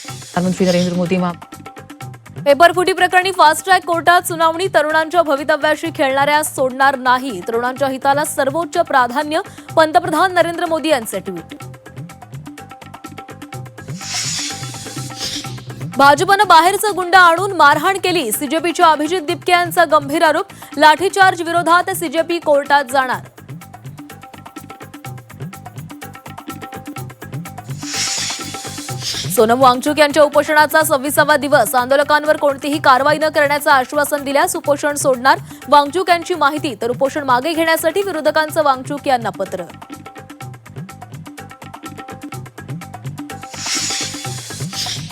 प्रधानमंत्री नरेंद्र मोदी पेपरफुटी प्रकरणी fast track कोर्टात सुनावणी. तरुणांच्या भवितव्याशी खेळणाऱ्या सोडणार नाही. तरुणांच्या हिताला सर्वोच्च प्राधान्य. पंतप्रधान नरेंद्र मोदी यांचे ट्विट. भाजपनं बाहेरचा गुंडा आणून मारहाण केली. सीजेपीच्या अभिजित दिपके यांचा गंभीर आरोप. लाठीचार्ज विरोधात सीजेपी कोर्टात जाणार. सोनम वांगचुक यांच्या उपोषणाचा 26वा दिवस. आंदोलकांवर कोणतीही कारवाई न करण्याचं आश्वासन दिल्यास उपोषण सोडणार. वांगचुक यांची माहिती. तर उपोषण मागे घेण्यासाठी विरोधकांचं वांगचुक यांना पत्र.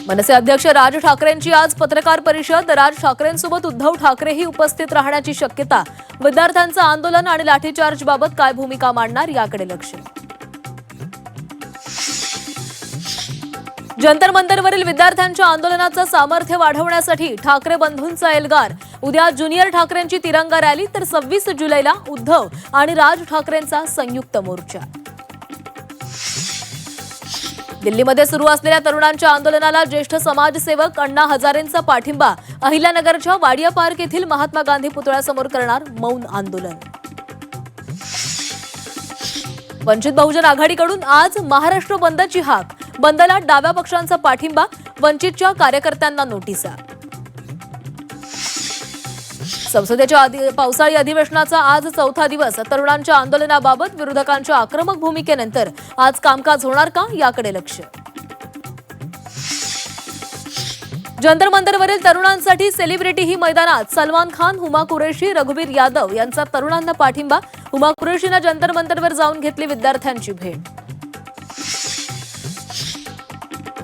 मनसे अध्यक्ष राज ठाकरेंची आज पत्रकार परिषद. राज ठाकरेंसोबत उद्धव ठाकरेही उपस्थित राहण्याची शक्यता. विद्यार्थ्यांचं आंदोलन आणि लाठीचार्जबाबत काय भूमिका मांडणार याकडे लक्ष. जंतर मंतरवरील विद्यार्थ्यांच्या आंदोलनाचं सामर्थ्य वाढवण्यासाठी ठाकरे बंधूंचा एल्गार. उद्या ज्युनियर ठाकरेंची तिरंगा रॅली. तर 26 जुलैला उद्धव आणि राज ठाकरेंचा संयुक्त मोर्चा. दिल्लीमध्ये सुरू असलेल्या तरुणांच्या आंदोलनाला ज्येष्ठ समाजसेवक अण्णा हजारेंचा पाठिंबा. अहिल्यानगरच्या वाडिया पार्क येथील महात्मा गांधी पुतळ्यासमोर करणार मौन आंदोलन. वंचित बहुजन आघाडीकडून आज महाराष्ट्र बंदची हाक. बंदला डाव्या पक्षांचा पाठिंबा. वंचितच्या कार्यकर्त्यांना नोटिसा. संसदेच्या पावसाळी अधिवेशनाचा आज 4था दिवस. तरुणांच्या आंदोलनाबाबत विरोधकांच्या आक्रमक भूमिकेनंतर आज कामकाज होणार का याकडे लक्ष. जंतर मंतरवरील तरुणांसाठी सेलिब्रिटीही मैदानात. सलमान खान, हुमा कुरेशी, रघुवीर यादव यांचा तरुणांना पाठिंबा. हुमा कुरेशीनं जंतर मंतरवर जाऊन घेतली विद्यार्थ्यांची भेट.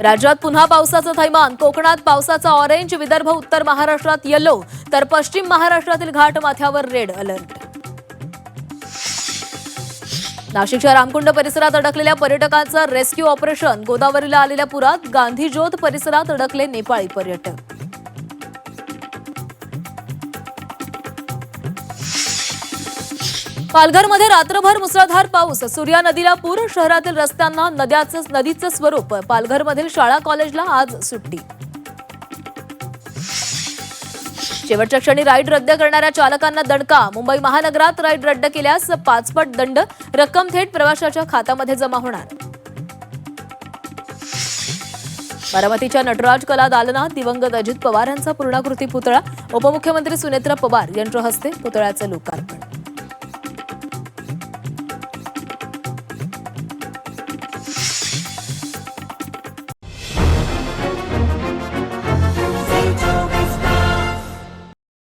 राज्यात पुन्हा पावसाचं थैमान. कोकणात पावसाचा ऑरेंज. विदर्भ, उत्तर महाराष्ट्रात येलो. तर पश्चिम महाराष्ट्रातील घाटमाथ्यावर रेड अलर्ट. नाशिकच्या रामकुंड परिसरात अडकलेल्या पर्यटकांचं रेस्क्यू ऑपरेशन. गोदावरीला आलेल्या पुरात गांधी ज्योत परिसरात अडकले नेपाळी पर्यटक. पालघरमध्ये रात्रभर मुसळधार पाऊस. सूर्या नदीला पूर. शहरातील रस्त्यांना नदीचं स्वरूप. पालघरमधील शाळा कॉलेजला आज सुट्टी. शेवटच्या क्षणी राईड रद्द करणाऱ्या चालकांना दणका. मुंबई महानगरात राईड रद्द केल्यास 5 पट दंड. रक्कम थेट प्रवाशाच्या खात्यामध्ये जमा होणार. बारामतीच्या नटराज कला दालनात दिवंगत अजित पवार यांचा पूर्णाकृती पुतळा. उपमुख्यमंत्री सुनेत्रा पवार यांच्या हस्ते पुतळ्याचं लोकार्पण.